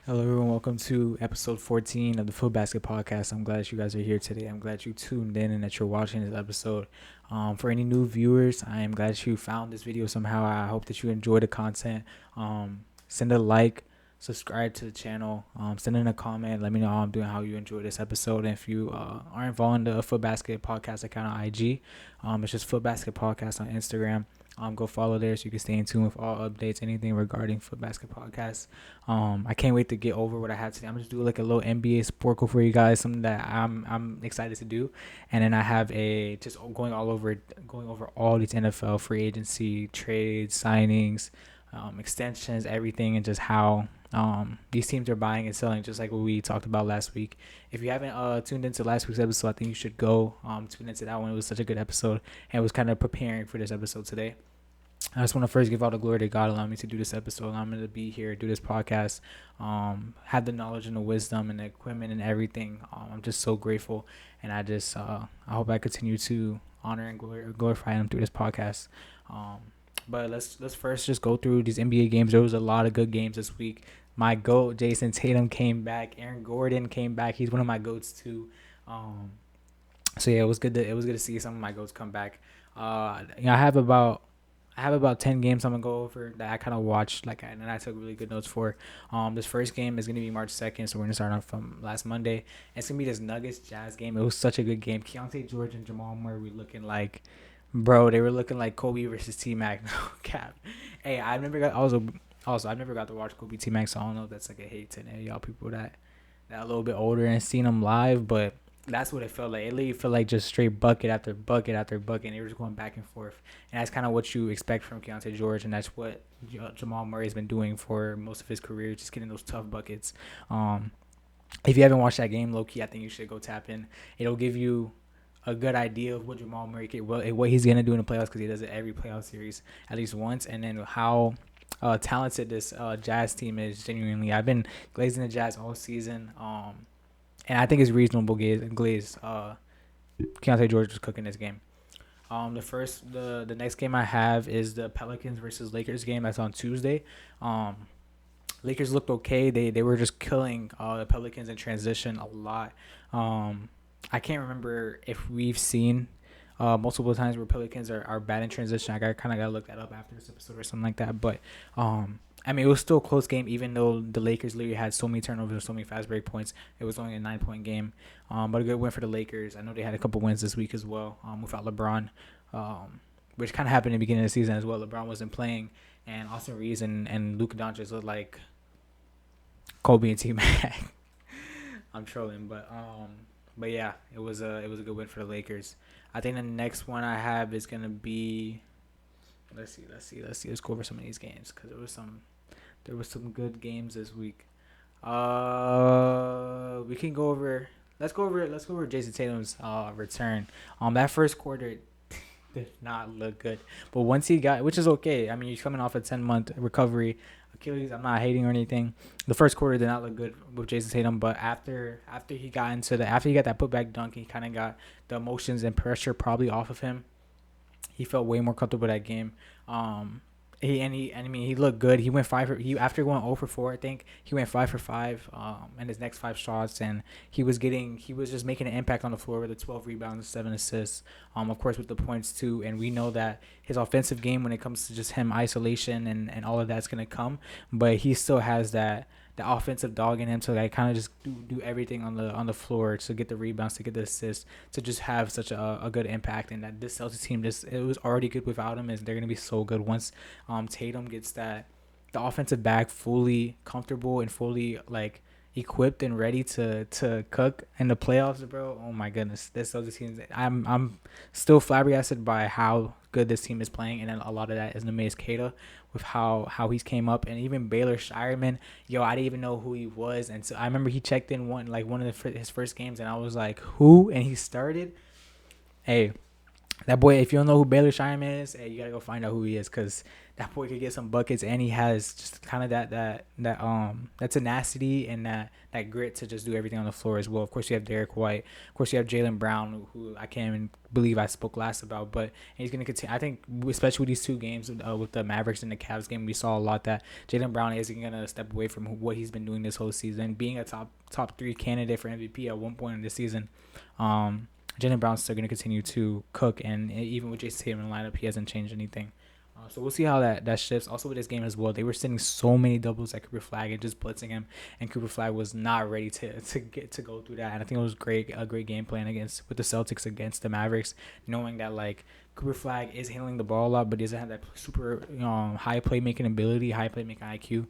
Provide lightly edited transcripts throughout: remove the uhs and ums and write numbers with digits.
Hello, everyone. Welcome to episode 14 of the Foot Basket Podcast. I'm glad you guys are here today. I'm glad you tuned in and that you're watching this episode. For any new viewers, I am glad you found this video somehow. I hope that you enjoy the content. Send a like, subscribe to the channel, send in a comment. Let me know how I'm doing, how you enjoy this episode. And if you aren't following the Foot Basket Podcast account on IG, it's just Foot Basket Podcast on Instagram. Go follow there so you can stay in tune with all updates, anything regarding Foot Basket Podcast. I can't wait to get over what I had today. I'm just doing like a little NBA Sporcle for you guys, something that I'm excited to do. And then I have a just going over all these NFL free agency trades, signings, extensions, everything, and just how these teams are buying and selling, just like what we talked about last week. If you haven't tuned into last week's episode, I think you should go tune into that one. It was such a good episode, and it was kind of preparing for this episode today. I just want to first give all the glory to God, allow me to do this episode, allow me to be here, do this podcast, have the knowledge and the wisdom and the equipment and everything. I'm just so grateful, and I hope I continue to honor and glorify Him through this podcast. But let's first just go through these NBA games. There was a lot of good games this week. My goat, Jason Tatum, came back. Aaron Gordon came back. He's one of my goats too. So yeah, it was good to see some of my goats come back. I have about 10 games I'm gonna go over that I kind of watched, and I took really good notes for. This first game is gonna be March 2nd, so we're gonna start off from last Monday. It's gonna be this Nuggets Jazz game. It was such a good game. Keontae George and Jamal Murray were looking like, bro, they were looking like Kobe versus T Mac. No cap. Hey, I've never got to watch Kobe T Mac, so I don't know if that's like a hate to any of y'all people that a little bit older and seen them live, but that's what it felt like. It literally felt like just straight bucket after bucket after bucket, and they were just going back and forth. And that's kind of what you expect from Keontae George, and that's what Jamal Murray has been doing for most of his career, just getting those tough buckets. If you haven't watched that game, low key, I think you should go tap in. It'll give you a good idea of what Jamal Murray what he's gonna do in the playoffs, because he does it every playoff series at least once, and then how talented this Jazz team is. Genuinely, I've been glazing the Jazz all season. And I think it's reasonable glaze. Keontae George was cooking this game. The next game I have is the Pelicans versus Lakers game. That's on Tuesday. Lakers looked okay. They were just killing the Pelicans in transition a lot. I can't remember if we've seen multiple times where Pelicans are bad in transition. I kind of got to look that up after this episode or something like that. But I mean, it was still a close game, even though the Lakers literally had so many turnovers and so many fast break points. It was only a 9-point game, but a good win for the Lakers. I know they had a couple wins this week as well without LeBron, which kind of happened in the beginning of the season as well. LeBron wasn't playing, and Austin Reeves and Luka Doncic looked like Kobe and T Mac. I'm trolling, but yeah, it was a good win for the Lakers. I think the next one I have is gonna be. Let's see. Let's go over some of these games, because there was some good games this week. We can go over. Let's go over Jason Tatum's return. That first quarter did not look good, but once he got, which is okay. I mean, he's coming off a 10-month recovery. Achilles, I'm not hating or anything. The first quarter did not look good with Jason Tatum, but after he got that putback dunk, he kind of got the emotions and pressure probably off of him. He felt way more comfortable that game. He looked good. He went after going 0 for 4, I think he went 5 for 5 in his next 5 shots, and he was just making an impact on the floor with the 12 rebounds and 7 assists. Of course with the points too, and we know that his offensive game, when it comes to just him isolation and all of that's gonna come, but he still has that the offensive dog in him to like kind of just do everything on the floor, to get the rebounds, to get the assists, to just have such a good impact. And that this Celtics team, just it was already good without him, and they're gonna be so good once Tatum gets the offensive bag fully comfortable and fully like equipped and ready to cook in the playoffs, bro. Oh my goodness, this Celtics team. I'm still flabbergasted by how good this team is playing, and then a lot of that is Neemias Queta with how he's came up, and even Baylor Shireman. Yo, I didn't even know who he was, and so I remember he checked in one of his first games, and I was like, who? And he started. Hey, That boy, if you don't know who Baylor Scheim is, hey, you gotta go find out who he is, cause that boy could get some buckets, and he has just kind of that tenacity and that grit to just do everything on the floor as well. Of course, you have Derek White. Of course, you have Jalen Brown, who I can't even believe I spoke last about, but he's gonna continue. I think, especially with these two games with the Mavericks and the Cavs game, we saw a lot that Jalen Brown isn't gonna step away from what he's been doing this whole season, being a top three candidate for MVP at one point in the season. Jalen Brown's still going to continue to cook, and even with Jason Tatum in the lineup, he hasn't changed anything. So we'll see how that shifts. Also with this game as well, they were sending so many doubles at Cooper Flag and just blitzing him, and Cooper Flag was not ready to go through that. And I think it was a great game plan with the Celtics against the Mavericks, knowing that like Cooper Flag is handling the ball a lot, but he doesn't have that super high playmaking ability, high playmaking IQ.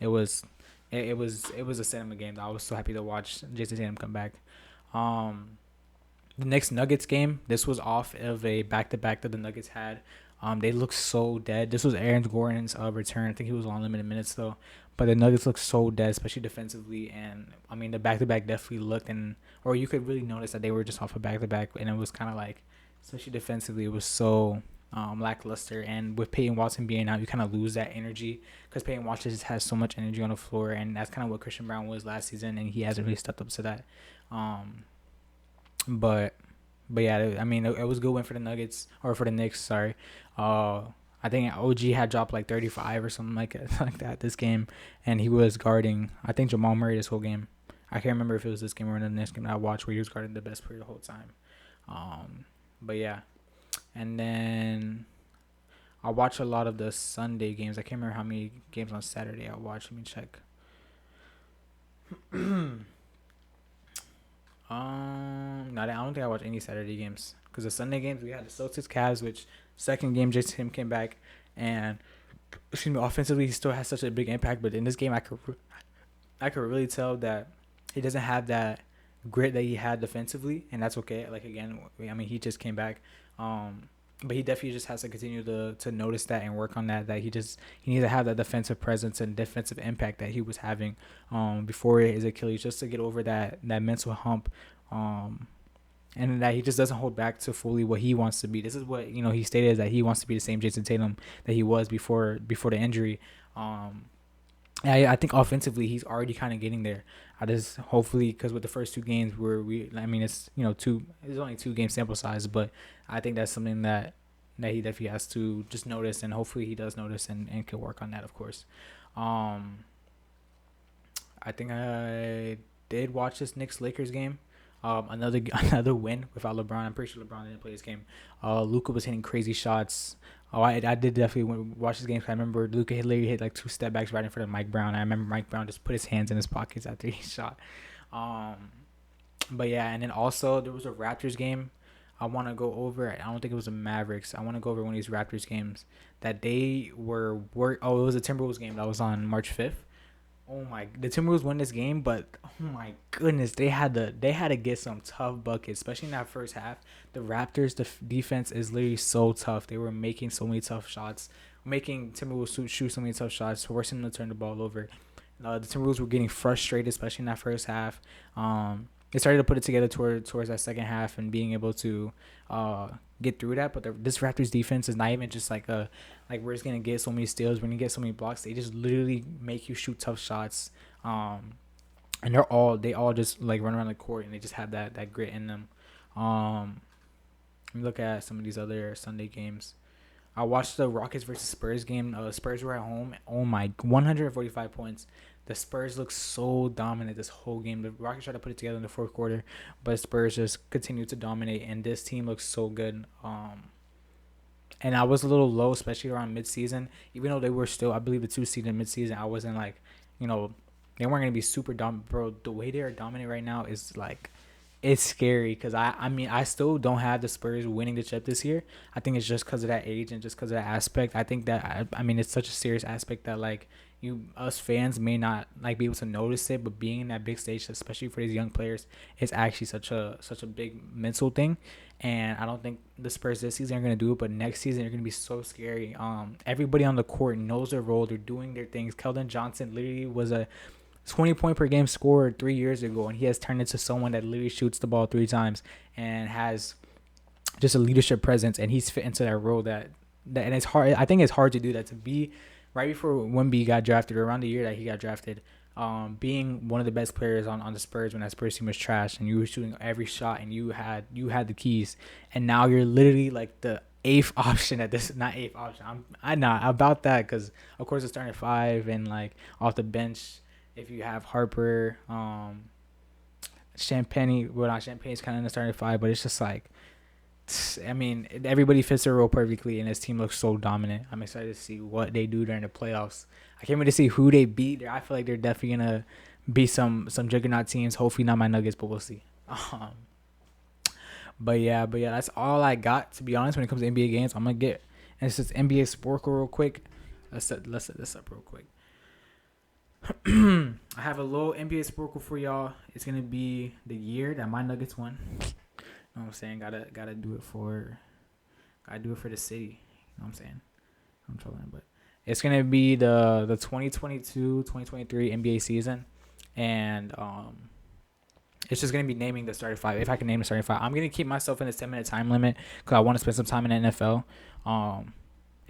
It was it was a cinema game that I was so happy to watch Jason Tatum come back. The next Nuggets game, this was off of a back-to-back that the Nuggets had. They looked so dead. This was Aaron Gordon's return. I think he was on limited minutes though, but the Nuggets looked so dead, especially defensively. And I mean, the back-to-back definitely looked, or you could really notice that they were just off a back-to-back, and it was kind of like, especially defensively, it was so lackluster. And with Peyton Watson being out, you kind of lose that energy because Peyton Watson just has so much energy on the floor, and that's kind of what Christian Brown was last season, and he hasn't really stepped up to that. Um, but yeah, I mean, it was a good win for the Nuggets or for the Knicks. Sorry, I think OG had dropped like 35 or something like that this game, and he was guarding I think Jamal Murray this whole game. I can't remember if it was this game or the next game that I watched where he was guarding the best player the whole time. But yeah, and then I watched a lot of the Sunday games. I can't remember how many games on Saturday I watched. Let me check. No, I don't think I watched any Saturday games because the Sunday games we had the Celtics Cavs, which second game Jason Tatum came back, and excuse me, offensively he still has such a big impact. But in this game, I could really tell that he doesn't have that grit that he had defensively, and that's okay. Like again, I mean he just came back, but he definitely just has to continue to notice that and work on that. That he needs to have that defensive presence and defensive impact that he was having before his Achilles, just to get over that mental hump. And that he just doesn't hold back to fully what he wants to be. This is what he stated, that he wants to be the same Jason Tatum that he was before the injury. I think offensively he's already kind of getting there. I just hopefully, because with the first two games I mean it's it's only 2 game sample size, but I think that's something that he definitely has to just notice, and hopefully he does notice and can work on that, of course. I think I did watch this Knicks Lakers game. Another win without LeBron. I'm pretty sure LeBron didn't play this game. Luka was hitting crazy shots. I did definitely watch this game. I remember Luka literally hit like 2 step backs right in front of Mike Brown. I remember Mike Brown just put his hands in his pockets after he shot. But yeah, and then also there was a Raptors game. I want to go over. I don't think it was the Mavericks. I want to go over one of these Raptors games that they were. Oh, it was a Timberwolves game that was on March 5th. Oh my! The Timberwolves won this game, but oh my goodness, they had to get some tough buckets, especially in that first half. The Raptors' defense is literally so tough. They were making so many tough shots, making Timberwolves shoot so many tough shots, forcing them to turn the ball over. The Timberwolves were getting frustrated, especially in that first half. They started to put it together towards that second half and being able to get through that. But this Raptors defense is not even just like we're just gonna get so many steals, we're gonna get so many blocks. They just literally make you shoot tough shots. And they all just like run around the court, and they just have that grit in them. Let me look at some of these other Sunday games. I watched the Rockets versus Spurs game. Spurs were at home. Oh my, 145 points. The Spurs looked so dominant this whole game. The Rockets tried to put it together in the fourth quarter, but Spurs just continued to dominate, and this team looks so good. And I was a little low, especially around midseason. Even though they were still, I believe, the 2 seed in midseason, I wasn't like, they weren't going to be super dominant. Bro, the way they are dominant right now is like, it's scary, because I mean I still don't have the Spurs winning the chip this year. I think it's just because of that age and just because of that aspect. I think that I mean it's such a serious aspect that like us fans may not like be able to notice it, but being in that big stage, especially for these young players, is actually such a big mental thing. And I don't think the Spurs this season are gonna do it, but next season they're gonna be so scary. Everybody on the court knows their role. They're doing their things. Keldon Johnson literally was a 20-point per game scorer 3 years ago, and he has turned into someone that literally shoots the ball 3 times and has just a leadership presence, and he's fit into that role that and it's hard. I think it's hard to do that, to be right before Wemby got drafted, or around the year that he got drafted. Being one of the best players on the Spurs when that Spurs team was trash, and you were shooting every shot, and you had the keys, and now you're literally like the eighth option at this, not eighth option. I'm not about that, because of course it's starting at five, and like off the bench, if you have Harper, Champagne, well, not Champagne's kind of in the starting five, but it's just like, I mean, everybody fits their role perfectly, and this team looks so dominant. I'm excited to see what they do during the playoffs. I can't wait to see who they beat. I feel like they're definitely gonna beat some juggernaut teams. Hopefully not my Nuggets, but we'll see. Um, but yeah, that's all I got, to be honest. When it comes to NBA games, I'm gonna get, and it's just NBA Sporcle real quick. Let's set this up real quick. I have a little NBA Sporcle for y'all. It's gonna be the year that my Nuggets won. You know what I'm saying? Gotta do it for the city. You know what I'm saying? I'm trolling, but it's gonna be the 2022-2023 NBA season, and it's just gonna be naming the starting five. If I can name the starting five, I'm gonna keep myself in this 10-minute time limit because I want to spend some time in the NFL.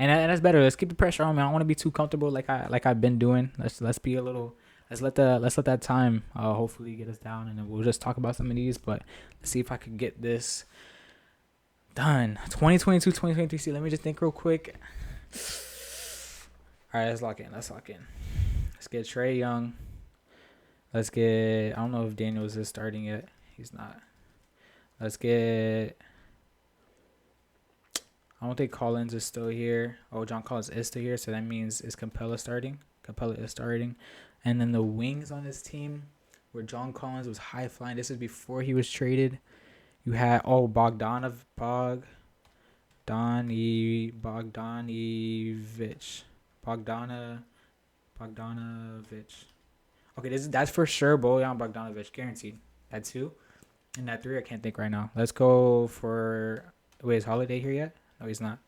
And that's better. Let's keep the pressure on me. I don't want to be too comfortable like I've been doing. Let's be a little. Let's let that time hopefully get us down, and then we'll just talk about some of these. But let's see if I could get this done. 2022-2023. See, let me just think real quick. All right, let's lock in. Let's get Trae Young. Let's get. I don't know if Daniels is starting yet. He's not. Let's get. I don't think Collins is still here. Oh, John Collins is still here, so that means is Capella starting. Capella is starting. And then the wings on this team, where John Collins was high flying. This is before he was traded. You had Bogdanovich. Bogdanovich. Okay, that's for sure Bojan Bogdanovich, guaranteed. That two. And that three, I can't think right now. Let's go for. Wait, is Holiday here yet? No, he's not.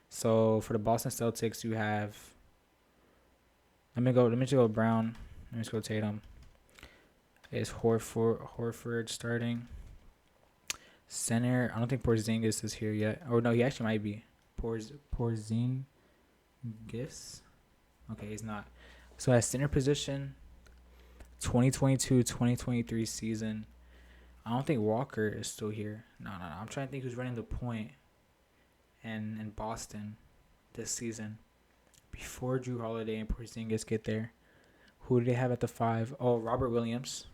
So for the Boston Celtics, you have. Let me just go Brown. Let me just go Tatum. Is Horford starting? Center. I don't think Porzingis is here yet. Oh no, he actually might be. Porzingis. Okay, he's not. So at center position, 2022-2023 season. I don't think Walker is still here. No. I'm trying to think who's running the point in Boston this season. Before Drew Holiday and Porzingis get there. Who do they have at the 5? Oh, Robert Williams.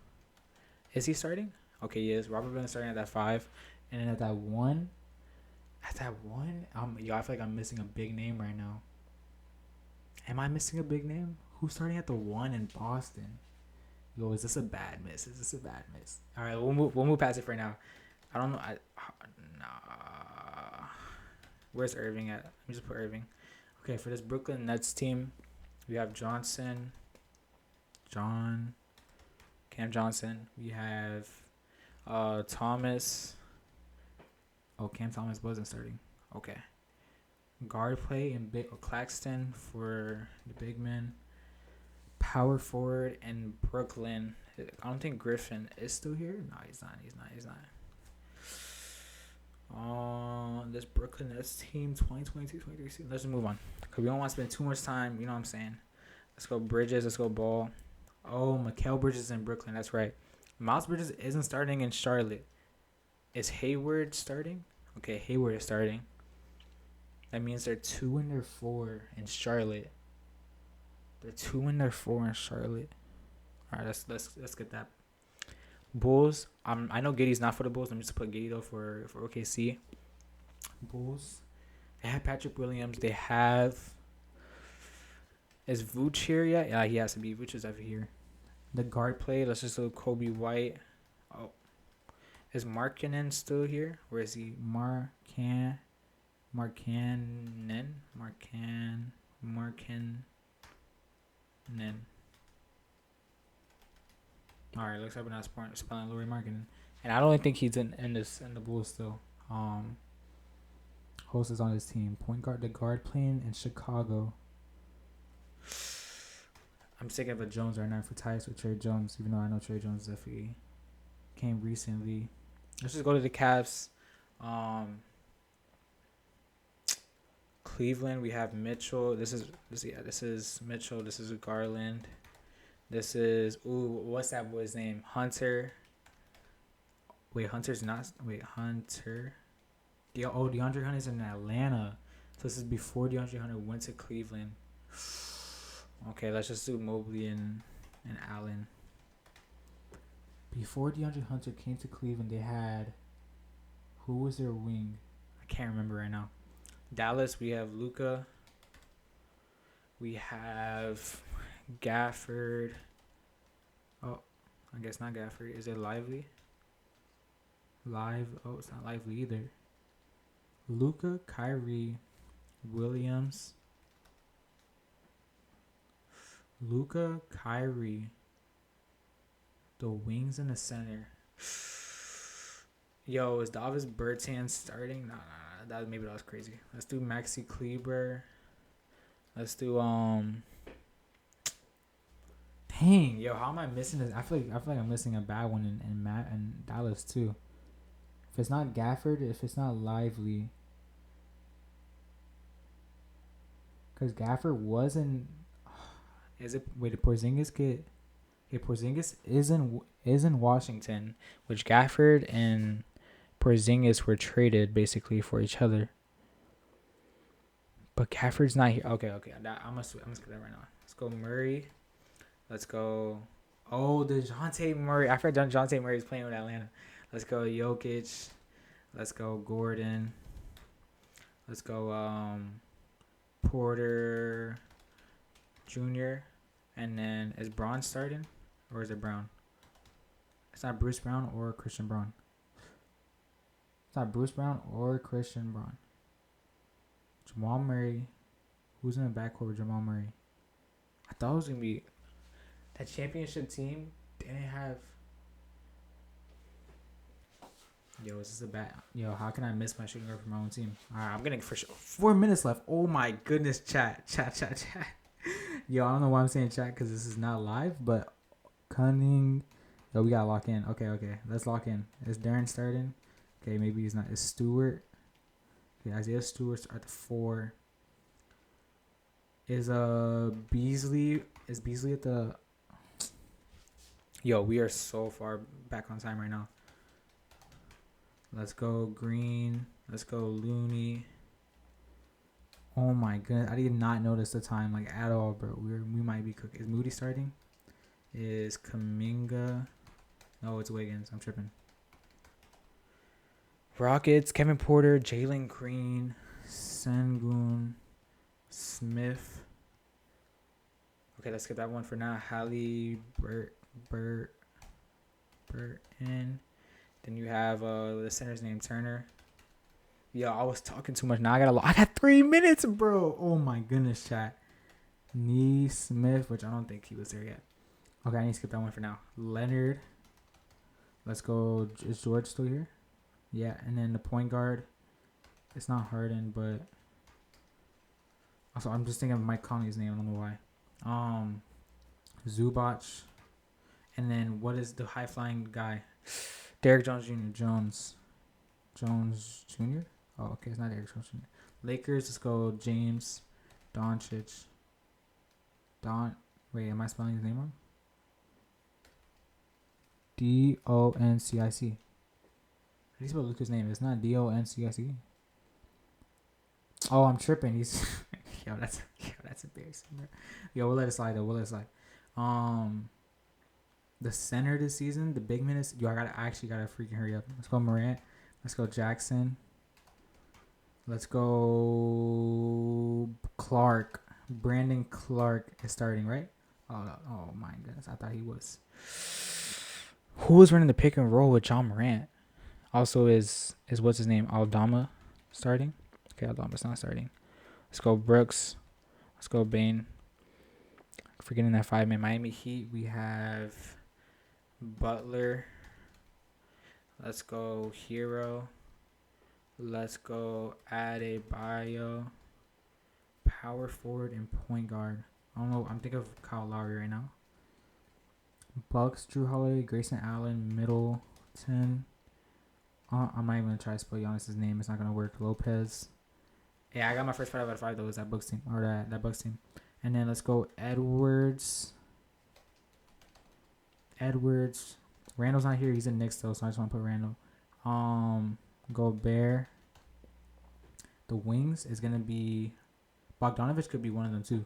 Is he starting? Okay, he is. Robert Williams starting at that 5. And then at that 1. I feel like I'm missing a big name right now. Am I missing a big name? Who's starting at the 1 in Boston? Yo, is this a bad miss? All right, we'll move past it for now. I don't know. Nah. Where's Irving at? Let me just put Irving. Okay, for this Brooklyn Nets team, we have Cam Johnson. We have Thomas. Oh, Cam Thomas wasn't starting. Okay. Guard play and Claxton for the big men. Power forward in Brooklyn. I don't think Griffin is still here. No, he's not. This Brooklyn Nets team, 2022-2023 season. Let's just move on, because we don't want to spend too much time. You know what I'm saying? Let's go Bridges. Let's go Ball. Oh, Mikal Bridges in Brooklyn. That's right. Miles Bridges isn't starting in Charlotte. Is Hayward starting? Okay, Hayward is starting. That means they're 2-4 in Charlotte. All right, let's get that. Bulls. I know Giddey's not for the Bulls. Let me just put Giddey though for OKC. Bulls. They have Patrick Williams. They have. Is Vooch here yet? Yeah, he has to be. Vooch is over here. The guard play. Let's just go Kobe White. Oh, is Markkanen still here? Where is he? Markkanen. All right, looks like we're not spelling Lauri Markkanen, and I don't think he's in the Bulls still. Host is on his team. Point guard, the guard playing in Chicago. I'm sick of a Jones right now for ties with Trey Jones, even though I know Trey Jones definitely came recently. Let's just go to the Cavs. Cleveland, we have Mitchell. This is Mitchell. This is Garland. This is what's that boy's name? Hunter. Wait, Hunter's not. Wait, Hunter. DeAndre Hunter's in Atlanta. So this is before DeAndre Hunter went to Cleveland. Okay, let's just do Mobley and Allen. Before DeAndre Hunter came to Cleveland, they had, who was their wing? I can't remember right now. Dallas, we have Luka. We have Gafford. Oh, I guess not Gafford. Is it Lively? Oh, it's not Lively either. Luka, Kyrie, Williams. Luka, Kyrie. The wings in the center. Yo, is Davis Bertans starting? Nah. Maybe that was crazy. Let's do Maxi Kleber. Let's do Dang, yo, how am I missing this? I feel like I'm missing a bad one in Matt and Dallas too. If it's not Gafford, if it's not Lively, because Gafford wasn't. Is it? Wait, did Porzingis get? Okay, Porzingis is in Washington, which Gafford and Porzingis were traded basically for each other. But Gafford's not here. Okay. I'm gonna skip that right now. Let's go Murray. Let's go. Oh, DeJounte Murray. I forgot DeJounte Murray's playing with Atlanta. Let's go Jokic. Let's go Gordon. Let's go Porter Jr. And then is Braun starting? Or is it Brown? It's not Bruce Brown or Christian Braun. It's not Bruce Brown or Christian Braun. Jamal Murray. Who's in the backcourt with Jamal Murray? I thought it was going to be... That championship team didn't have... Yo, is this a bad... Yo, how can I miss my shooting guard from my own team? Alright, I'm getting for sure. 4 minutes left. Oh my goodness, chat. Yo, I don't know why I'm saying chat because this is not live, but Cunning... Yo, we gotta lock in. Okay. Let's lock in. Is Darren starting? Okay, maybe he's not. Is Stewart? Okay, Isaiah Stewart's at the 4. Is Beasley at the... Yo, we are so far back on time right now. Let's go Green. Let's go Looney. Oh my goodness, I did not notice the time like at all, bro. We might be cooking. Is Moody starting? Is Kuminga? No, it's Wiggins. I'm tripping. Rockets, Kevin Porter, Jalen Green, Sengun, Smith. Okay, let's get that one for now. Hallie, Burton. Then you have the center's name, Turner. Yo, I was talking too much. Now I got 3 minutes, bro. Oh my goodness, chat. Smith, which I don't think he was there yet. Okay, I need to skip that one for now. Leonard. Let's go. Is George still here? Yeah, and then the point guard. It's not Harden, but also I'm just thinking of Mike Conley's name. I don't know why. Zubac. And then what is the high flying guy? Derrick Jones Jr. Jones Jr. Oh, okay, it's not Derrick Jones Jr. Lakers. Let's go James Doncic. Wait, am I spelling his name wrong? Doncic. How do you spell Luka's name? It's not Doncic. Oh, I'm tripping. He's yo, that's embarrassing, bro. Yo, we'll let it slide though. The center this season, the big minutes. Yo, I actually gotta freaking hurry up. Let's go Morant. Let's go Jackson. Let's go Clark. Brandon Clark is starting, right? Oh my goodness, I thought he was. Who was running the pick and roll with John Morant? Also, is what's his name? Aldama starting? Okay, Aldama's not starting. Let's go Brooks. Let's go Bane. Forgetting that 5-man Miami Heat. We have Butler. Let's go Hero. Let's go Adebayo. Power forward and point guard. I don't know. I'm thinking of Kyle Lowry right now. Bucks, Drew Holiday, Grayson Allen, Middleton. I'm not even going to try to spell Giannis's name. It's not going to work. Lopez. Yeah, I got my first 5 out of 5 though. Was that Bucks team or that Bucks team? And then let's go Edwards. Edwards. Randall's not here. He's in Knicks though, so I just want to put Randall. Gobert. The wings is gonna be Bogdanovich. Could be one of them too.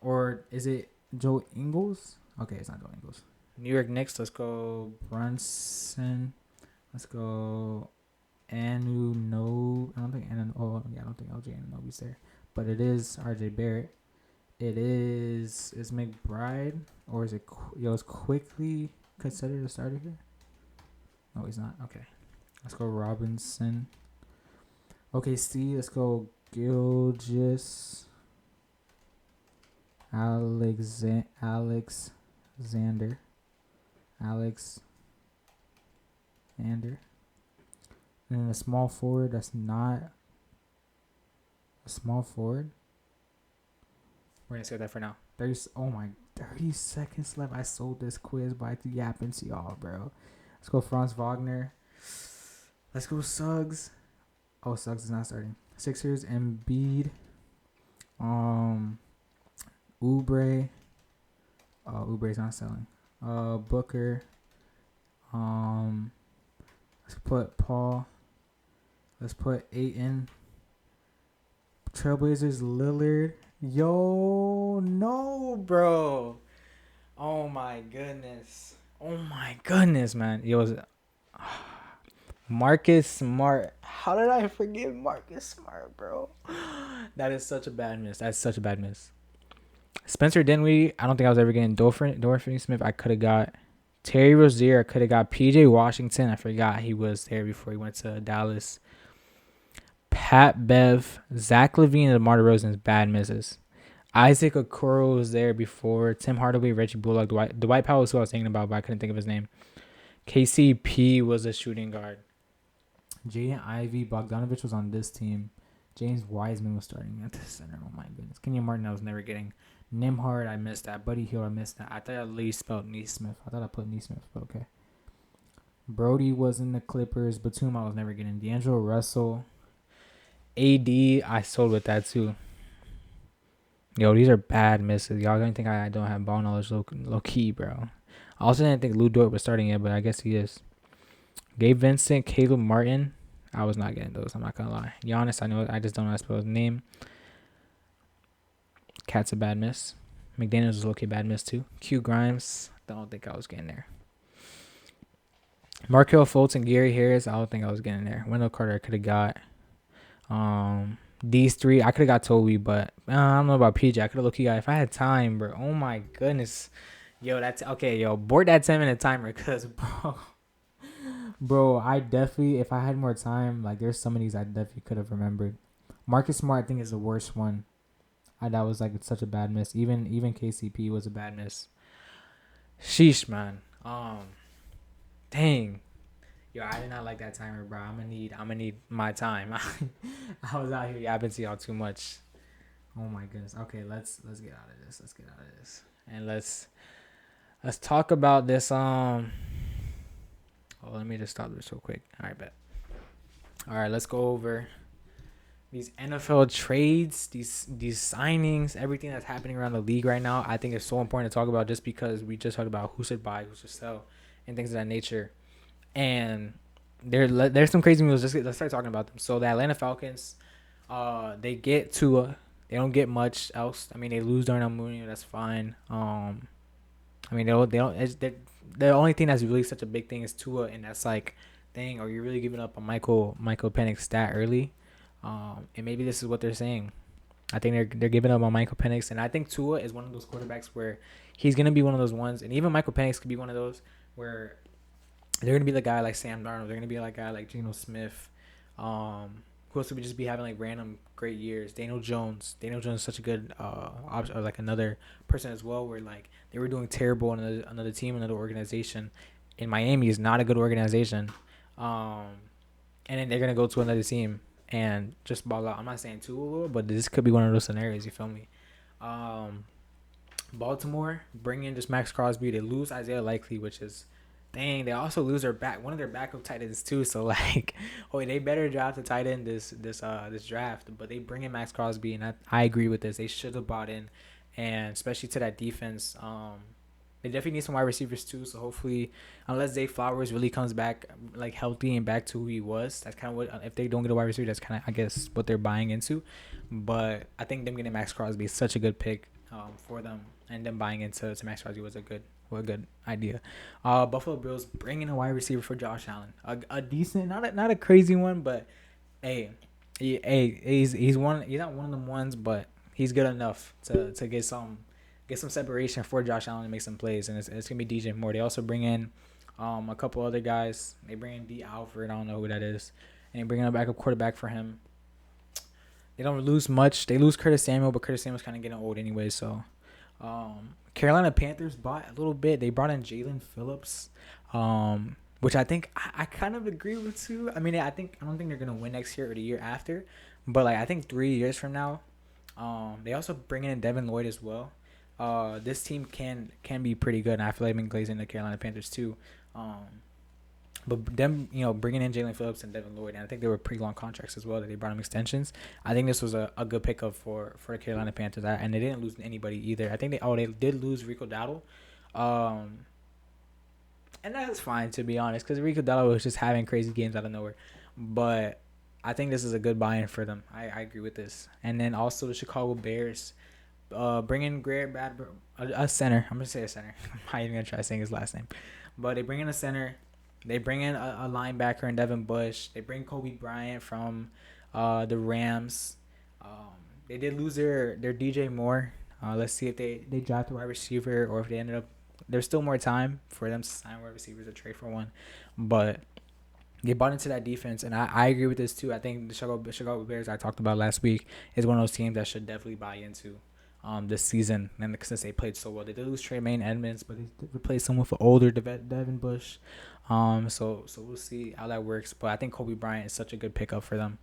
Or is it Joe Ingles? Okay, it's not Joe Ingles. New York Knicks. Let's go Brunson. Let's go Anu No. I don't think I don't think LJ Anunoby's there, but it is RJ Barrett. It is McBride or is it is quickly considered a starter here? No, he's not. Okay, let's go Robinson. Okay, C. Let's go Gilgis. Alexander. And then a small forward that's not a small forward. We're going to say that for now. 30 seconds left. I sold this quiz by yapping to y'all, bro. Let's go Franz Wagner. Let's go Suggs. Oh, Suggs is not starting. Sixers, Embiid. Oubre. Oh, Oubre's not selling. Booker. Let's put Paul. Let's put Ayton. Trailblazers, Lillard. Yo, no, bro. Oh my goodness. Oh my goodness, man. Yo, Marcus Smart. How did I forget Marcus Smart, bro? That is such a bad miss. That's such a bad miss. Spencer Dinwiddie, I don't think I was ever getting Dorothy Smith. I could have got Terry Rozier. I could have got PJ Washington. I forgot he was there before he went to Dallas. Pat Bev, Zach LaVine, and DeMar DeRozan's bad misses. Isaac Okoro was there before. Tim Hardaway, Reggie Bullock, Dwight Powell was who I was thinking about, but I couldn't think of his name. KCP was a shooting guard. Jaden Ivey, Bogdanovich was on this team. James Wiseman was starting at the center. Oh my goodness. Kenyon Martin, I was never getting. Nimhard, I missed that. Buddy Hield, I missed that. I thought I at least spelled Neesmith. I thought I put Neesmith, but okay. Brody was in the Clippers. Batum, I was never getting. D'Angelo Russell. AD, I sold with that too. Yo, these are bad misses. Y'all don't think I don't have ball knowledge low key, bro. I also didn't think Lou Dort was starting yet, but I guess he is. Gabe Vincent, Caleb Martin. I was not getting those. I'm not gonna lie. Giannis, I just don't know how to spell his name. Cat's a bad miss. McDaniels was okay bad miss too. Q Grimes, I don't think I was getting there. Markelle Fultz and Gary Harris, I don't think I was getting there. Wendell Carter, I could have got. These three, I could have got Toby, but I don't know about PJ. I could have looked if I had time, bro. Oh my goodness. Yo, that's okay. Yo, board that 10-minute timer, cause bro, I definitely, if I had more time, like there's some of these I definitely could have remembered. Marcus Smart, I think, is the worst one. That was like such a bad miss. Even KCP was a bad miss. Sheesh, man. Dang. Yo, I did not like that timer, bro. I'm gonna need my time. I was out here yapping to y'all too much. Oh my goodness. Okay, let's get out of this. Let's get out of this. And let's talk about this. Let me just stop this real quick. All right, bet. All right, let's go over these NFL trades, these signings, everything that's happening around the league right now. I think it's so important to talk about just because we just talked about who should buy, who should sell, and things of that nature. And there's some crazy moves. Let's start talking about them. So the Atlanta Falcons, they get Tua. They don't get much else. I mean, they lose Darnell Mooney. That's fine. I mean, they don't. The only thing that's really such a big thing is Tua, and that's like, dang, are you really giving up on Michael Penix stat early? And maybe this is what they're saying. I think they're giving up on Michael Penix, and I think Tua is one of those quarterbacks where he's gonna be one of those ones, and even Michael Penix could be one of those where they're gonna be the guy like Sam Darnold. They're gonna be like a guy like Geno Smith, who else would just be having like random great years. Daniel Jones is such a good option, or like another person as well, where like they were doing terrible on another team, another organization. In Miami is not a good organization, and then they're gonna go to another team and just ball out. I'm not saying too little, but this could be one of those scenarios. You feel me? Baltimore bring in just Max Crosby. They lose Isaiah Likely, which is Dang, they also lose one of their backup tight ends too. So like, oh, they better draft a tight end this draft. But they bring in Max Crosby, and I agree with this. They should have bought in, and especially to that defense. They definitely need some wide receivers too. So hopefully, unless Zay Flowers really comes back like healthy and back to who he was, that's kind of what. If they don't get a wide receiver, that's kind of I guess what they're buying into. But I think them getting Max Crosby is such a good pick for them, and them buying into Max Crosby was a good idea. Buffalo Bills bringing a wide receiver for Josh Allen, a decent, not a crazy one, but hey, he's one. He's not one of them ones, but he's good enough to get some separation for Josh Allen to make some plays, and it's gonna be DJ Moore. They also bring in a couple other guys. They bring in D Alford. I don't know who that is, and they bring in a backup quarterback for him. They don't lose much. They lose Curtis Samuel, but Curtis Samuel's kind of getting old anyway. So, Carolina Panthers bought a little bit. They brought in Jalen Phillips, which I think I kind of agree with too. I mean, I don't think they're gonna win next year or the year after, but like I think 3 years from now, they also bring in Devin Lloyd as well. This team can be pretty good, and I feel like I've been glazing the Carolina Panthers too. But them, bringing in Jalen Phillips and Devin Lloyd, and I think they were pretty long contracts as well that they brought them extensions. I think this was a good pickup for the Carolina Panthers, and they didn't lose anybody either. I think they did lose Rico Dowdle, and that's fine to be honest, because Rico Dowdle was just having crazy games out of nowhere. But I think this is a good buy-in for them. I agree with this. And then also the Chicago Bears, bring in Garrett Bradbury, a center. I'm gonna say a center. I'm not even gonna try saying his last name, but they bring in a center. They bring in a linebacker in Devin Bush. They bring Kobe Bryant from the Rams. They did lose their DJ Moore. Let's see if they draft a wide receiver or if they ended up. There's still more time for them to sign wide receivers or trade for one, but they bought into that defense, and I agree with this too. I think the Chicago Bears I talked about last week is one of those teams that should definitely buy into this season, and since they played so well. They did lose Tremaine Edmonds, but they replaced him with an older Devin Bush. So we'll see how that works. But I think Kobe Bryant is such a good pickup for them.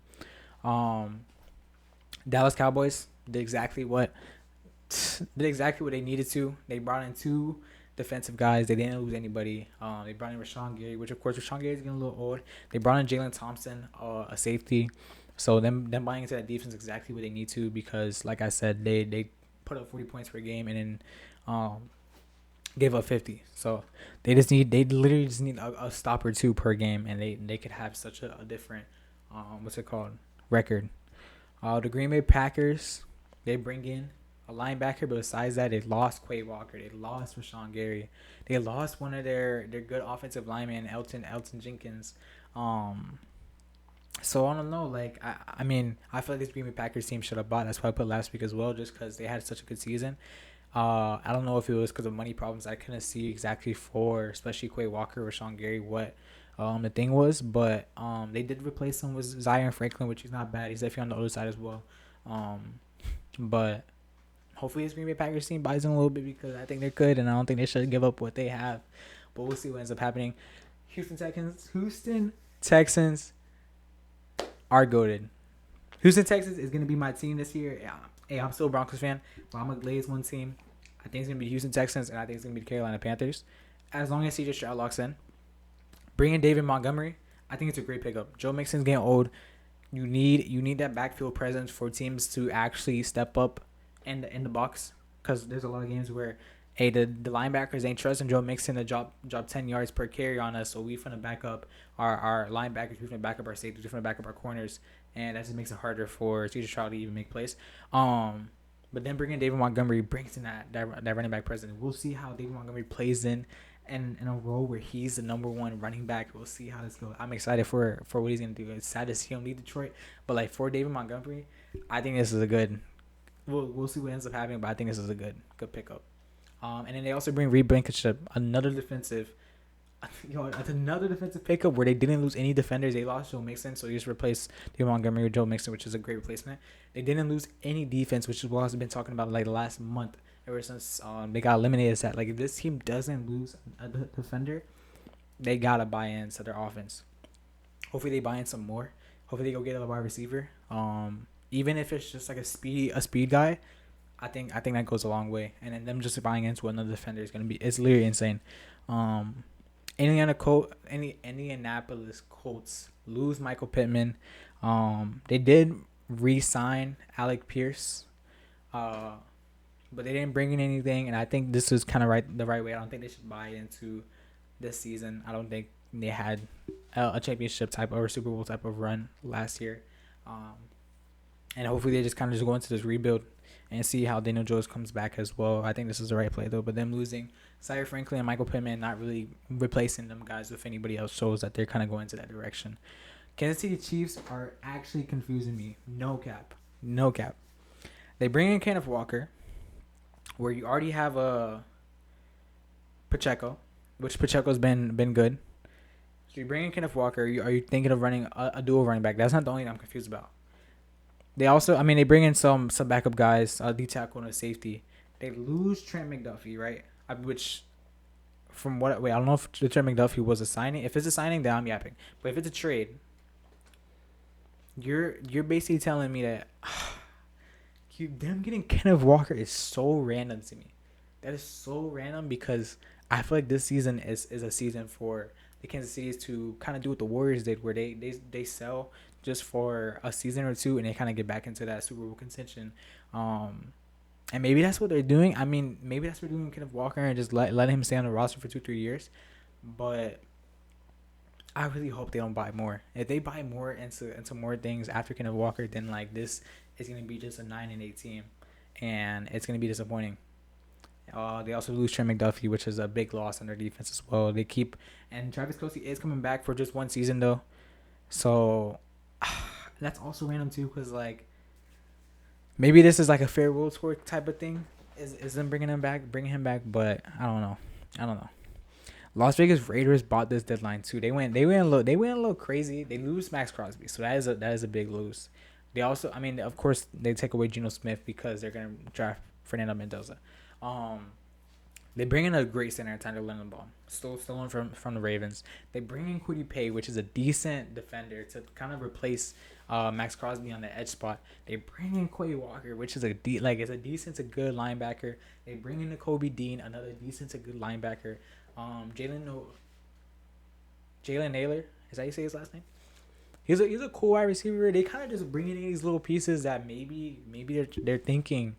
Dallas Cowboys did exactly what they needed to. They brought in two defensive guys. They didn't lose anybody. They brought in Rashawn Gary, which of course Rashawn Gary is getting a little old. They brought in Jalen Thompson, a safety. So them buying into that defense is exactly what they need to, because like I said, they put up 40 points per game and then gave up 50. So they literally just need a stop or two per game, and they could have such a different record. The Green Bay Packers, they bring in a linebacker, but besides that, they lost Quay Walker, they lost Rashawn Gary, they lost one of their good offensive linemen, Elton Jenkins. So I don't know. Like I mean, I feel like this Green Bay Packers team should have bought. That's why I put last week as well, just because they had such a good season. I don't know if it was because of money problems. I couldn't see exactly for especially Quay Walker or Rashawn Gary what the thing was, but they did replace him with Zion Franklin, which is not bad. He's definitely on the other side as well. But hopefully this Green Bay Packers team buys in a little bit, because I think they're good, and I don't think they should give up what they have. But we'll see what ends up happening. Houston Texans are goated. Houston Texans is going to be my team this year. Yeah. Hey, I'm still a Broncos fan, but I'm going to glaze one team. I think it's going to be the Houston Texans, and I think it's going to be the Carolina Panthers. As long as CJ Stroud locks in. Bring in David Montgomery. I think it's a great pickup. Joe Mixon's getting old. You need that backfield presence for teams to actually step up in the box, because there's a lot of games where the linebackers ain't trusting Joe Mixon to drop 10 yards per carry on us, so we finna back up our linebackers, we finna back up our safeties, we finna back up our corners, and that just makes it harder for CJ Stroud to even make plays. But then bringing David Montgomery brings in that running back presence. We'll see how David Montgomery plays in a role where he's the number one running back. We'll see how this goes. I'm excited for what he's gonna do. It's sad to see him leave Detroit, but like for David Montgomery, I think this is a good. We'll see what ends up happening, but I think this is a good pickup. And then they also bring Reed Blankenship, another defensive pickup where they didn't lose any defenders. They lost Joe Mixon, so they just replaced David Montgomery with Joe Mixon, which is a great replacement. They didn't lose any defense, which is what I've been talking about like the last month, ever since they got eliminated. Is that like if this team doesn't lose a defender, they gotta buy into their offense. Hopefully they buy in some more. Hopefully they go get a wide receiver. Even if it's just like a speed guy, I think that goes a long way. And then them just buying into another defender is gonna be, it's literally insane. Indianapolis Colts lose Michael Pittman. They did re-sign Alec Pierce, uh, but they didn't bring in anything. And I think this is kind of the right way. I don't think they should buy into this season. I don't think they had a championship type or a Super Bowl type of run last year. Um, and hopefully they just kind of just go into this rebuild and see how Daniel Jones comes back as well. I think this is the right play though. But them losing Sire Franklin and Michael Pittman, not really replacing them guys with anybody else, shows that they're kind of going to that direction. Kansas City Chiefs are actually confusing me. No cap. No cap. They bring in Kenneth Walker, where you already have a Pacheco, which Pacheco's been good. So you bring in Kenneth Walker. Are you thinking of running a dual running back? That's not the only thing I'm confused about. They also, I mean, they bring in some backup guys, D tackle and a safety. They lose Trent McDuffie, right? Which, from what, wait, I don't know if the Trent McDuffie was a signing. If it's a signing, then I'm yapping. But if it's a trade, you're basically telling me that them getting Kenneth Walker is so random to me. That is so random because I feel like this season is a season for the Kansas City's to kind of do what the Warriors did, where they sell just for a season or two and they kind of get back into that Super Bowl contention. And maybe that's what they're doing. I mean, maybe that's what they're doing with Kenneth Walker and just letting him stay on the roster for 2-3 years. But I really hope they don't buy more. If they buy more into more things after Kenneth Walker, then like this is gonna be just a 9-8 team, and it's gonna be disappointing. They also lose Trent McDuffie, which is a big loss on their defense as well. And Travis Kelce is coming back for just one season though, so that's also random too, because like maybe this is like a fair world score type of thing. Is them bringing him back, but I don't know. Las Vegas Raiders bought this deadline too. They went a little crazy. They lose Max Crosby, so that is a big lose. They also, I mean, of course, they take away Geno Smith because they're gonna draft Fernando Mendoza. They bring in a great center, Tyler Lindenbaum, stolen from the Ravens. They bring in Kwity Paye, which is a decent defender, to kind of replace Max Crosby on the edge spot. They bring in Quay Walker, which is it's a decent to good linebacker. They bring in Kobe Dean, another decent to good linebacker. Jalen Naylor, is that how you say his last name? He's a cool wide receiver. They kind of just bring in these little pieces that maybe they're thinking,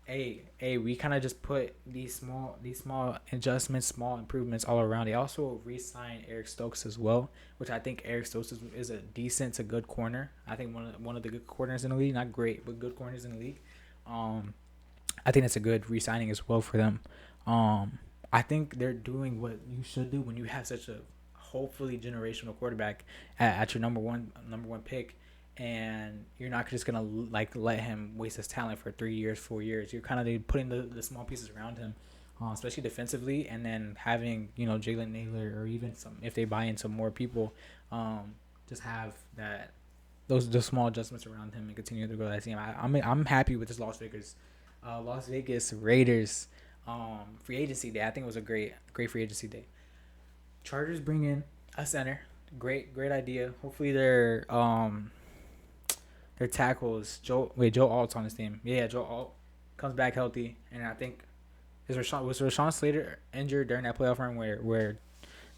hey, we kind of just put these small adjustments, small improvements all around. They also re-signed Eric Stokes as well, which I think Eric Stokes is a decent to good corner. I think one of the good corners in the league, not great, but good corners in the league. I think that's a good re-signing as well for them. I think they're doing what you should do when you have such a hopefully generational quarterback at your number one pick, and you're not just gonna like let him waste his talent for 3 years, 4 years. You're kind of putting the small pieces around him, especially defensively, and then having Jalen Naylor or even some, if they buy into more people, just have that those small adjustments around him and continue to grow that team. I'm happy with this Las Vegas Raiders free agency day. I think it was a great free agency day. Chargers bring in a center. Great idea. Hopefully their tackles, Joe Alt's on his team. Yeah, Joe Alt comes back healthy, and I think was Rashawn Slater injured during that playoff run where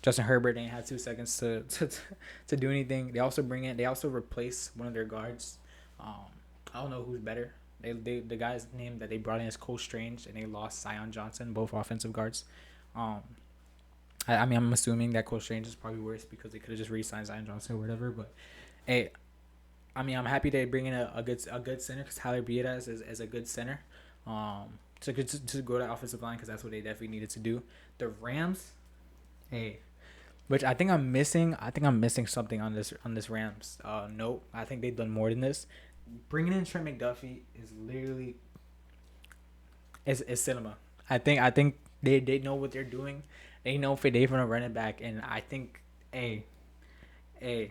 Justin Herbert didn't have 2 seconds to do anything. They also replace one of their guards. I don't know who's better. The guy's name that they brought in is Cole Strange, and they lost Zion Johnson, both offensive guards. I mean, I'm assuming that Cole Strange is probably worse because they could have just re-signed Zion Johnson or whatever. But hey, I mean, I'm happy they bring in a good center, because Tyler Biadasz is a good center. To go to offensive line, because that's what they definitely needed to do. The Rams, hey, which I think I'm missing. I think I'm missing something on this Rams note. I think they've done more than this. Bringing in Trent McDuffie is literally is cinema. I think they know what they're doing. They know if they're gonna run it back, and I think hey, and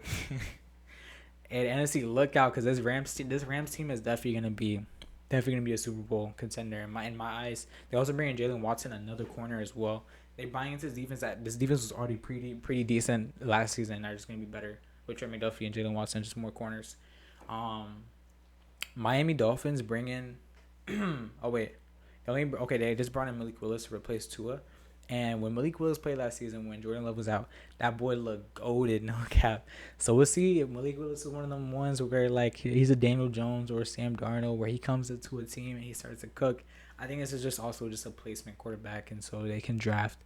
NFC, look out, because this Rams team is definitely gonna be a Super Bowl contender in my eyes. They also bring in Jalen Watson, another corner as well. They buying into this defense. This defense was already pretty decent last season. They're just gonna be better with Trent McDuffie and Jalen Watson, just more corners. Miami Dolphins bring in. Oh wait, they just brought in Malik Willis to replace Tua, And when Malik Willis played last season, when Jordan Love was out, that boy looked goated, no cap. So we'll see if Malik Willis is one of them ones where like he's a Daniel Jones or Sam Darnold, where he comes into a team and he starts to cook. I think this is just also just a placement quarterback, and so they can draft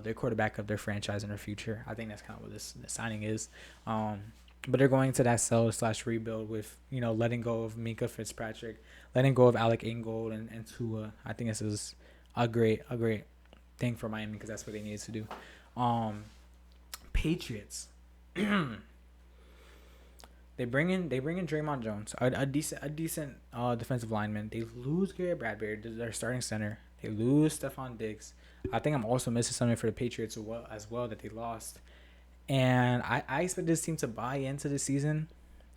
their quarterback of their franchise in their future. I think that's kind of what this signing is. Um, but they're going to that sell/rebuild with letting go of Minka Fitzpatrick, letting go of Alec Ingold and Tua. I think this is a great thing for Miami because that's what they needed to do. Patriots. They bring in Draymond Jones, a decent defensive lineman. They lose Garrett Bradbury, their starting center. They lose Stephon Diggs. I think I'm also missing something for the Patriots as well that they lost. And I expect this team to buy into the season,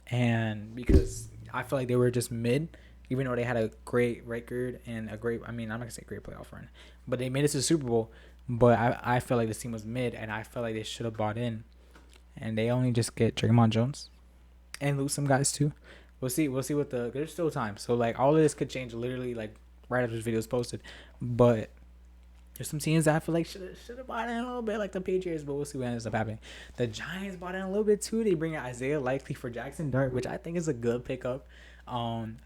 and because I feel like they were just mid, even though they had a great record and I'm not gonna say great playoff run, but they made it to the Super Bowl. But I felt like this team was mid, and I felt like they should have bought in, and they only just get Draymond Jones and lose some guys too. We'll see. We'll see what there's still time. So like all of this could change literally like right after this video is posted. But there's some teams that I feel like should have bought in a little bit, like the Patriots, but we'll see what ends up happening. The Giants bought in a little bit too. They bring in Isaiah Likely for Jackson Dart, which I think is a good pickup.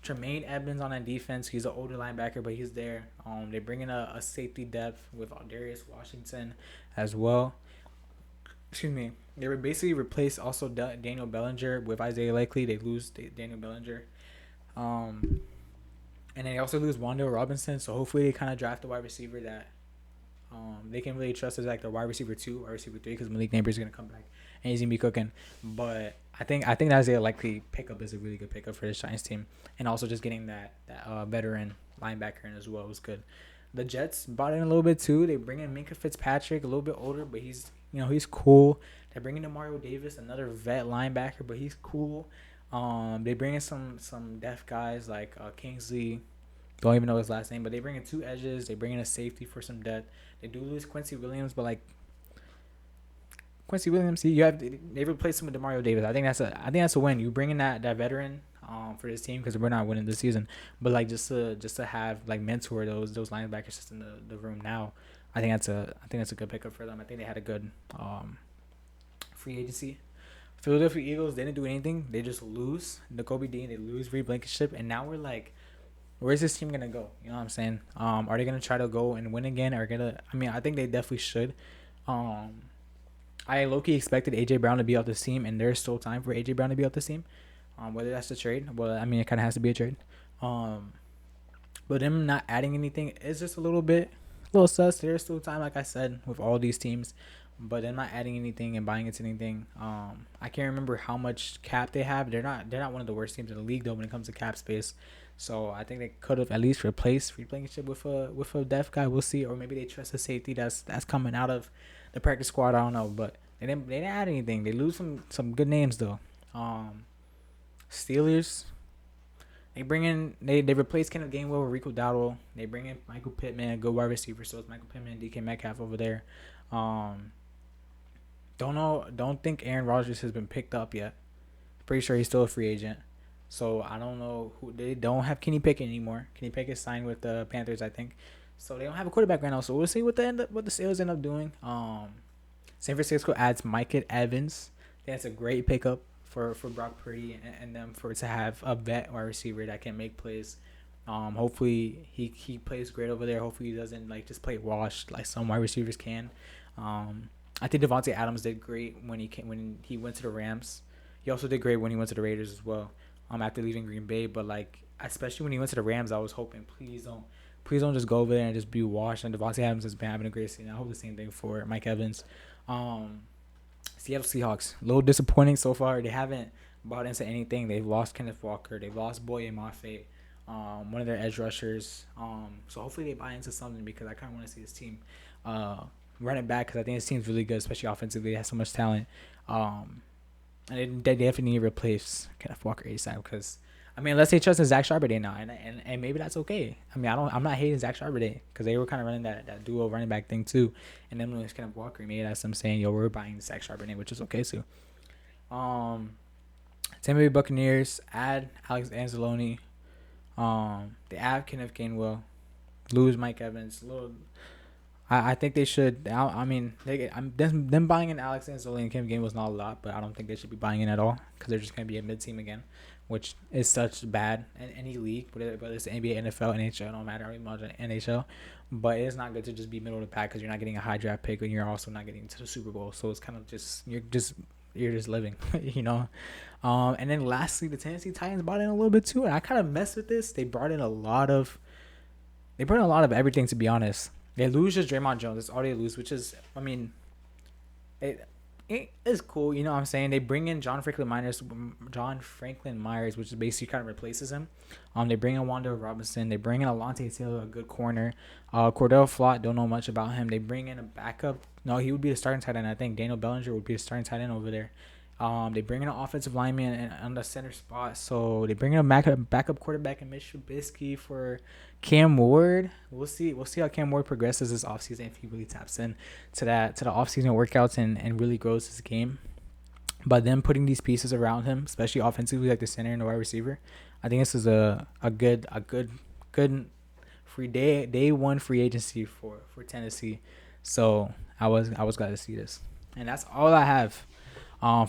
Tremaine Edmonds on that defense. He's an older linebacker, but he's there. They bring in a safety depth with Darius Washington as well. Excuse me. They would basically replace also Daniel Bellinger with Isaiah Likely. They lose Daniel Bellinger. Um, and they also lose Wandale Robinson. So hopefully they kind of draft a wide receiver that they can really trust as like the wide receiver 2, wide receiver 3, because Malik Neighbors is gonna come back and he's gonna be cooking. But I think that Isaiah Likely pickup is a really good pickup for this Giants team, and also just getting that veteran linebacker in as well was good. The Jets bought in a little bit too. They bring in Minka Fitzpatrick, a little bit older, but he's cool. They bring in Mario Davis, another vet linebacker, but he's cool. They bring in some deaf guys like Kingsley. Don't even know his last name, but they bring in 2 edges. They bring in a safety for some depth. They do lose Quincy Williams, but like Quincy Williams, they replaced him with Mario Davis. I think that's a win. You bring in that veteran for this team because we're not winning this season, but like just to have like mentor those linebackers just in the room now. I think that's a good pickup for them. I think they had a good free agency. Philadelphia Eagles didn't do anything. They just lose N'Kobe Dean. They lose Reed Blankenship, and now we're like, where's this team gonna go? You know what I'm saying? Are they gonna try to go and win again? I think they definitely should. Um, I low-key expected AJ Brown to be off this team, and there's still time for AJ Brown to be off this team. Whether that's a trade, well, it kind of has to be a trade. Um, but them not adding anything is just a little sus. There's still time, like I said, with all these teams, but they're not adding anything and buying into anything. I can't remember how much cap they have. They're not one of the worst teams in the league though when it comes to cap space. So I think they could have at least replaced free Blankenship with a deaf guy. We'll see, or maybe they trust a safety that's coming out of the practice squad. I don't know, but they didn't add anything. They lose some good names though. Steelers. They replace Kenneth Gainwell with Rico Dowdle. They bring in Michael Pittman, a good wide receiver. So it's Michael Pittman and DK Metcalf over there. Um, don't think Aaron Rodgers has been picked up yet. Pretty sure he's still a free agent. So I don't know who they don't have Kenny Pickett anymore. Kenny Pickett signed with the Panthers, I think. So they don't have a quarterback right now. So we'll see what the Steelers end up doing. San Francisco adds Micah Evans. That's a great pickup for Brock Purdy and them to have a vet wide receiver that can make plays. Hopefully he plays great over there. Hopefully he doesn't like just play washed like some wide receivers can. I think Devontae Adams did great when he went to the Rams. He also did great when he went to the Raiders as well. After leaving Green Bay, but like especially when he went to the Rams, I was hoping please don't just go over there and just be washed. And Devontae Adams has been having a great season. I hope the same thing for Mike Evans. Seattle Seahawks, a little disappointing so far. They haven't bought into anything. They've lost Kenneth Walker. They've lost Boye Mafe, one of their edge rushers. So hopefully they buy into something because I kind of want to see this team run it back because I think this team's really good, especially offensively. They have so much talent. And they definitely need to replace Kenneth Walker ASAP because, unless they trust in Zach Charbonnet now, and maybe that's okay. I'm not hating Zach Charbonnet because they were kind of running that duo running back thing too, and then when it was Kenneth Walker, maybe that's them saying, yo, we're buying Zach Charbonnet, which is okay too. Tampa Bay Buccaneers add Alex Anzalone. They add Kenneth Gainwell, lose Mike Evans. I think they should. I mean, them buying in Alex and Zoe and Kim game was not a lot, but I don't think they should be buying in at all because they're just gonna be a mid team again, which is such bad in any league, whether it's the NBA, NFL, NHL, no matter how much NHL. But it's not good to just be middle of the pack because you're not getting a high draft pick and you're also not getting to the Super Bowl. So it's kind of just you're just living, you know. And then lastly, the Tennessee Titans brought in a little bit too, and I kind of messed with this. They brought in a lot of everything, to be honest. They lose just Draymond Jones. That's all they lose, which is, I mean, it is cool. You know what I'm saying? They bring in John Franklin Myers, which is basically kind of replaces him. They bring in Wanda Robinson. They bring in Alontae Taylor, a good corner. Cordell Flott, don't know much about him. They bring in a backup. No, he would be the starting tight end. I think Daniel Bellinger would be the starting tight end over there. They bring in an offensive lineman and on the center spot. So they bring in a backup quarterback in Mitch Trubisky for Cam Ward. We'll see. We'll see how Cam Ward progresses this offseason if he really taps in to the offseason workouts and really grows his game. But then putting these pieces around him, especially offensively, like the center and the wide receiver, I think this is a good free day one free agency for Tennessee. So I was glad to see this, and that's all I have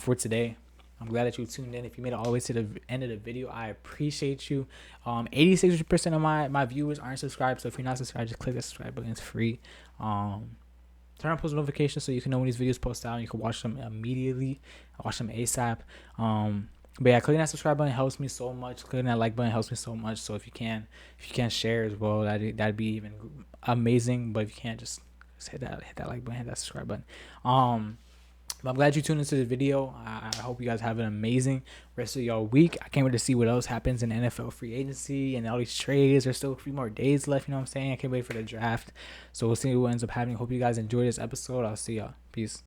for today. I'm glad that you tuned in. If you made it all the way to the end of the video, I appreciate you. 86% of my viewers aren't subscribed, so if you're not subscribed, just click the subscribe button. It's free. Turn on post notifications so you can know when these videos post out and you can watch them immediately. Watch them ASAP. But yeah, clicking that subscribe button helps me so much. Clicking that like button helps me so much. So if you can share as well, that'd be even amazing. But if you can't, just hit that like button, hit that subscribe button. But I'm glad you tuned into the video. I hope you guys have an amazing rest of your week. I can't wait to see what else happens in NFL free agency and all these trades. There's still a few more days left, you know what I'm saying? I can't wait for the draft. So we'll see what ends up happening. Hope you guys enjoyed this episode. I'll see y'all. Peace.